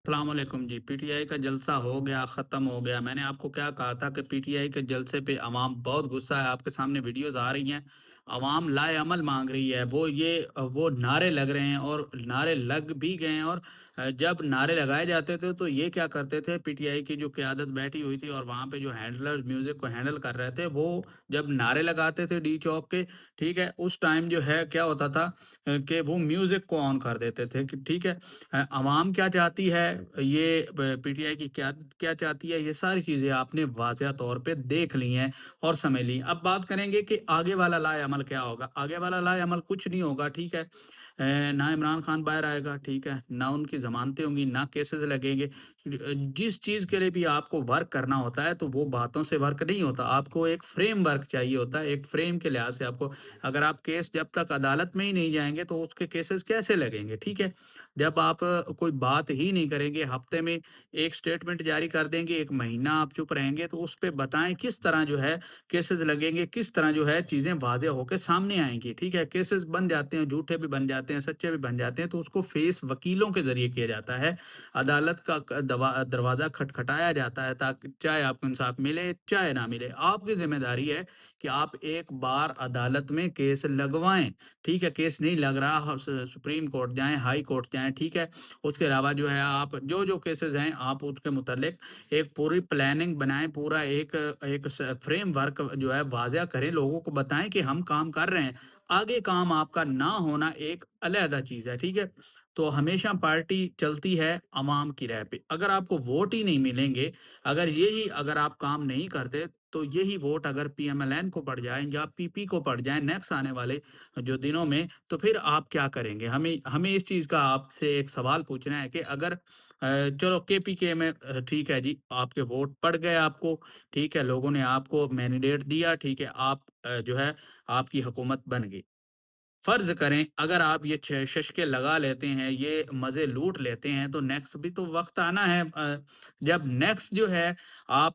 अस्सलाम वालेकुम जी। पीटीआई का जलसा हो गया, ख़त्म हो गया। मैंने आपको क्या कहा था कि पीटीआई के जलसे पे अवाम बहुत गुस्सा है। आपके सामने वीडियोज़ आ रही हैं, अवाम लाए-अमल माँग रही है। वो नारे लग रहे हैं और नारे लग भी गए हैं और जब नारे लगाए जाते थे तो ये क्या करते थे, पीटीआई की जो क़यादत बैठी हुई थी और वहाँ पे जो हैंडलर म्यूज़िक को हैंडल कर रहे थे, वो जब नारे लगाते थे डी चौक के, ठीक है? उस टाइम जो है क्या होता था कि वो म्यूज़िक को ऑन कर देते थे कि ठीक है। अवाम क्या चाहती है, ये पीटीआई की क़यादत क्या चाहती है, ये सारी चीज़ें आपने वाज़िह तौर पे देख ली हैं और समझ ली। अब बात करेंगे कि आगे वाला लाए-अमल क्या होगा? आगे वाला लाए-अमल कुछ नहीं होगा, ठीक है? ना इमरान खान बाहर आएगा, ठीक है? ना उनकी ज़मानतें होंगी, ना केसेज़ लगेंगे। जिस चीज़ के लिए भी आपको वर्क करना होता है, तो वो बातों से वर्क नहीं होता। आपको एक फ्रेमवर्क चाहिए होता है, एक फ्रेम के लिहाज़ से आपको अगर आप केस जब तक अदालत में ही नहीं जाएँगे, तो उसके केसेज़ कैसे लगेंगे, ठीक है? जब आप कोई बात ही नहीं करेंगे, हफ्ते में एक स्टेटमेंट जारी कर देंगे, 1 महीना आप चुप रहेंगे, तो उस पे बताएँ किस तरह जो है केसेज़ लगेंगे, किस तरह जो है चीज़ें वाज़ेह होके सामने आएँगी, ठीक है? केसेज़ बन जाते हैं, झूठे भी बन जाते हैं, सच्चे भी बन जाते हैं, तो उसको फेस वकीलों के ज़रिए किया जाता है। अदालत का दरवाज़ा खटखटाया जाता है ताकि चाहे आपको इंसाफ मिले, चाहे ना मिले। आपकी ज़िम्मेदारी है कि आप एक बार अदालत में केस लगवाएँ, ठीक है? केस नहीं लग रहा ह स सुप्रीम कोर्ट जाएँ, हाई कोर्ट जाएँ, ठीक है? उसके अलावा जो है आप जो-जो केसेज़ हैं आप उसके मुतालिक एक पूरी प्लानिंग बनाएँ, पूरा एक एक स फ्रेमवर्क जो है वाज़िह करें, लोगों को बताएँ कि हम काम कर रहे हैं। आगे काम आपका ना होना एक अलहदा चीज़ है, ठीक है? तो हमेशा पार्टी चलती है अवाम की राय पे। अगर आपको वोट ही नहीं मिलेंगे, अगर आप काम नहीं करते, तो यही वोट अगर पीएमएलएन को पड़ जाए या पीपी को पड़ जाए नेक्स्ट आने वाले जो दिनों में, तो फिर आप क्या करेंगे? हमें हमें इस चीज़ का आपसे एक सवाल पूछना है कि अगर चलो केपीके में ठीक है जी, आपके वोट पड़ गए आपको, ठीक है, लोगों ने आपको मैंडेट दिया, ठीक है, आप जो है आपकी हुकूमत बन गई। फ़र्ज़ करें अगर आप ये छ शशके लगा लेते हैं, ये मज़े लूट लेते हैं, तो नेक्स्ट भी तो वक़्त आना है जब नेक्स्ट जो है आप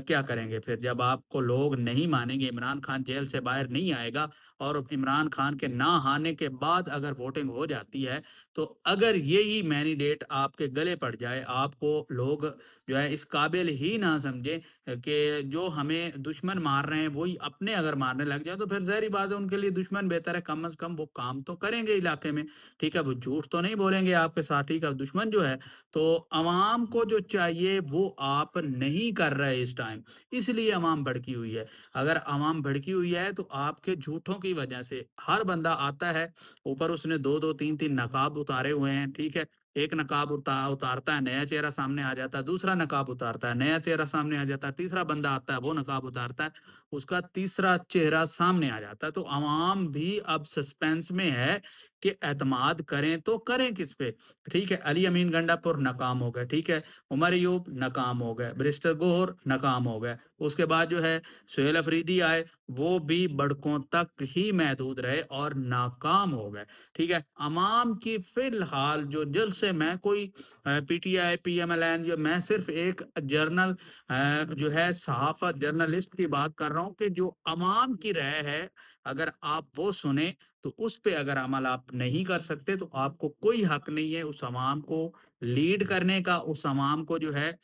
क्या करेंगे फिर? जब आपको लोग नहीं मानेंगे, इमरान खान जेल से बाहर नहीं आएगा और इमरान खान के ना आने के बाद अगर वोटिंग हो जाती है, तो अगर यही मैंडेट आपके गले पड़ जाए, आपको लोग जो है इस काबिल ही ना समझें कि जो हमें दुश्मन मार रहे हैं, वही अपने अगर मारने लग जाएँ, तो फिर ज़ाहिर-सी बात है उनके लिए दुश्मन बेहतर है, कम से कम वो काम तो करेंगे इलाके में, ठीक है? वो झूठ तो नहीं बोलेंगे आपके साथ ही का दुश्मन जो है, तो अवाम को जो चाहिए वो आप नहीं कर रहे इस टाइम, इसलिए अवाम भड़की हुई है। अगर अवाम भड़की हुई है, तो आपके झूठों की वजह से हर बंदा आता है, ऊपर उसने 2-2 3-3 नकाब उतारे हुए हैं, ठीक है? एक नकाब उतारता है, नया चेहरा सामने आ जाता है, दूसरा नकाब उतारता है, नया चेहरा सामने आ जाता है, तीसरा बंदा आता है, वो नकाब उतारता है, उसका तीसरा चेहरा सामने आ जाता है। तो अवाम भी अब सस्पेंस में है कि एतमाद करें तो करें किस पे? ठीक है, अली अमीन गंडापुर नाकाम हो गए, ठीक है? उमर अयूब नाकाम हो गए, बैरिस्टर गोहर नाकाम हो गए। उसके बाद जो है सुहेल अफरीदी आए, वो भी बड़कों तक ही महदूद रहे और नाकाम हो गए। ठीक है? अवाम की फ़िलहाल जो जलसे में कोई पीटीआई, पीएमएलएन जो मैं सिर्फ़ एक जो है सहाफ़त जर्नलिस्ट की बात कर रहा हूँ कि जो अवाम की राय है, अगर आप वो सुने, तो उस पे अगर अमल आप नहीं कर सकते, तो आपको कोई हक़ नहीं है उस अवाम को लीड करने का, उस अवाम को जो है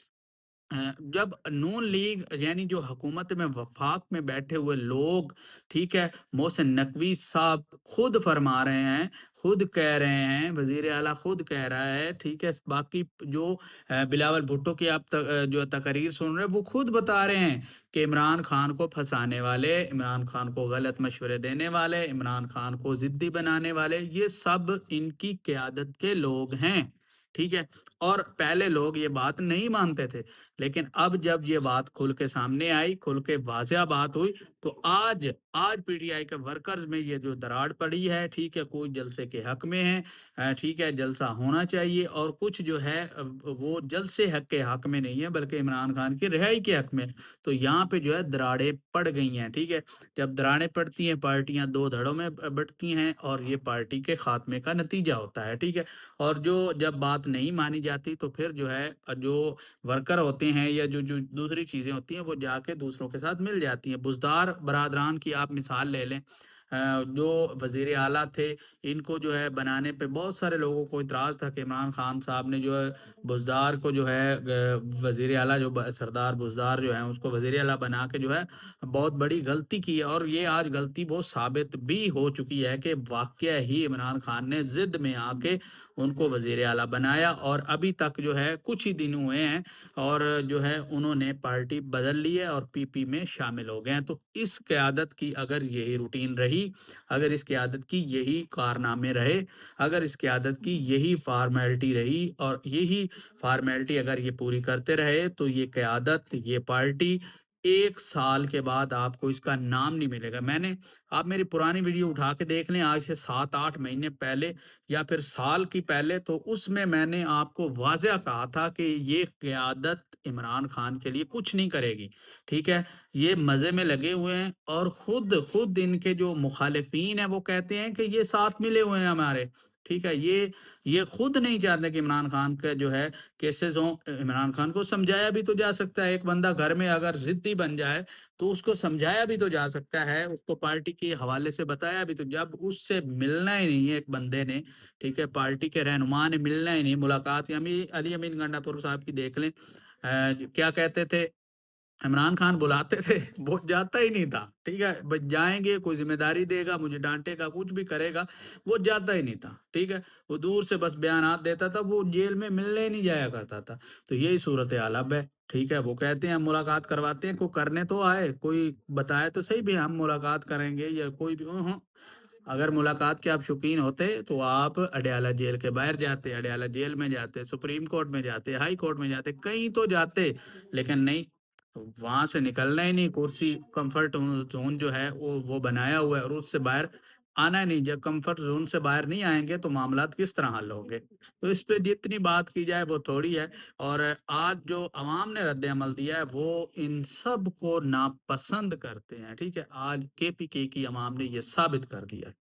जब नून लीग यानी जो हुकूमत में वफ़ाक में बैठे हुए लोग, ठीक है? मोहसिन नकवी साहब खुद फरमा रहे हैं, खुद कह रहे हैं, वज़ीर आला खुद कह रहा है, ठीक है? बाकी जो बिलावल भुट्टो की आप जो तकरीर सुन रहे हैं, वो खुद बता रहे हैं कि इमरान खान को फँसाने वाले, इमरान खान को गलत मशवरे देने वाले, इमरान खान को ज़िद्दी बनाने वाले, ये सब इनकी क़यादत के लोग हैं, ठीक है? और पहले लोग ये बात नहीं मानते थे। लेकिन अब जब ये बात खुल के सामने आई, खुल के वाज़िह बात हुई, तो आज पीटीआई के वर्कर्स में ये जो दरार पड़ी है, ठीक है, कोई जलसे के हक़ में है ठीक है, जलसा होना चाहिए और कुछ जो है वो जलसे हक़ के हक़ में नहीं है, बल्कि इमरान खान की रिहाई के हक़ में। तो यहाँ पे जो है दरारें पड़ गई हैं, ठीक है? जब दरारें पड़ती हैं, पार्टियाँ 2 धड़ों में बँटती हैं और ये पार्टी के ख़ात्मे का नतीजा होता है, ठीक है? और जो जब बात नहीं मानी जाती, तो फिर जो है जो वर्कर होते हैं या जो जो दूसरी चीज़ें होती हैं, वो जाके दूसरों के साथ मिल जाती हैं। बुज़दार बरादरान की आप मिसाल ले लें। जो वज़ीर आला थे, इनको जो है बनाने पे बहुत सारे लोगों को इतराज़ था कि इमरान खान साहब ने जो है बुज़दार को जो है वज़ीर आला जो ब सरदार बुज़दार जो हैं उसको वज़ीर आला बना के जो है बहुत बड़ी गलती की है, और ये आज गलती वो साबित भी हो चुकी है कि वाक़या ही इमरान खान ने ज़िद में आके उनको वज़ीर आला बनाया, और अभी तक जो है कुछ ही दिन हुए हैं और जो है उन्होंने पार्टी बदल ली है और पीपी में शामिल हो गए हैं। तो इस क़यादत की अगर यही रूटीन रही, अगर इस क़यादत की यही कारनामे रहे, अगर इस क़यादत की यही फ़ॉर्मेलिटी रही और यही फ़ॉर्मेलिटी अगर ये पूरी करते रहे, तो ये क़यादत, ये पार्टी 1 साल के बाद आपको इसका नाम नहीं मिलेगा। आप मेरी पुरानी वीडियो उठा के देख लें आज से 7-8 महीने पहले या फिर साल की पहले, तो उसमें मैंने आपको वाज़ह कहा था कि ये क़यादत इमरान खान के लिए कुछ नहीं करेगी, ठीक है? ये मज़े में लगे हुए हैं, और खुद इनके जो मुख़ालिफ़ीन हैं वो कहते हैं कि ये साथ मिले हुए हैं हमारे, ठीक है? ये खुद नहीं चाहते कि इमरान खान का जो है केसेज़ हों। इमरान खान को समझाया भी तो जा सकता है, एक बंदा घर में अगर ज़िद्दी बन जाए, तो उसको समझाया भी तो जा सकता है, उसको पार्टी के हवाले से बताया भी, तो जब उससे मिलना ही नहीं है एक बंदे ने, ठीक है? पार्टी के रहनुमा ने मिलना ही नहीं, मुलाकात अली अमीन गंडापुर साहब की देख लें। क्या कहते थे, इमरान खान बुलाते थे, वो जाता ही नहीं था, ठीक है? बस जाएँगे, कोई ज़िम्मेदारी देगा, मुझे डाँटेगा, कुछ भी करेगा, वो जाता ही नहीं था, ठीक है? वो दूर से बस बयानात देता था, वो जेल में मिलने ही नहीं जाया करता था। तो यही सूरत-ए-हाल अब है, ठीक है? वो कहते हैं हम मुलाकात करवाते हैं, कोई करने तो आए, कोई बताए तो सही भी हम मुलाकात करेंगे या कोई भी अगर मुलाकात के आप शौकीन होते, तो आप अडयाला जेल के बाहर जाते, अडयाला जेल में जाते, सुप्रीम कोर्ट में जाते, हाई कोर्ट में जाते, कहीं तो जाते, लेकिन नहीं, वहाँ से निकलना ही नहीं, कुर्सी कम्फर्ट ज़ोन जो है वो बनाया हुआ है और उससे बाहर आना ही नहीं। जब कम्फर्ट ज़ोन से बाहर नहीं आएँगे तो मामलात किस तरह हल होंगे? तो इस पे जितनी बात की जाए वो थोड़ी है, और आज जो अवाम ने रद्द-ए-अमल दिया है वो इन सब को नापसंद करते हैं, ठीक है? आज केपीके की अवाम ने ये साबित कर दिया है।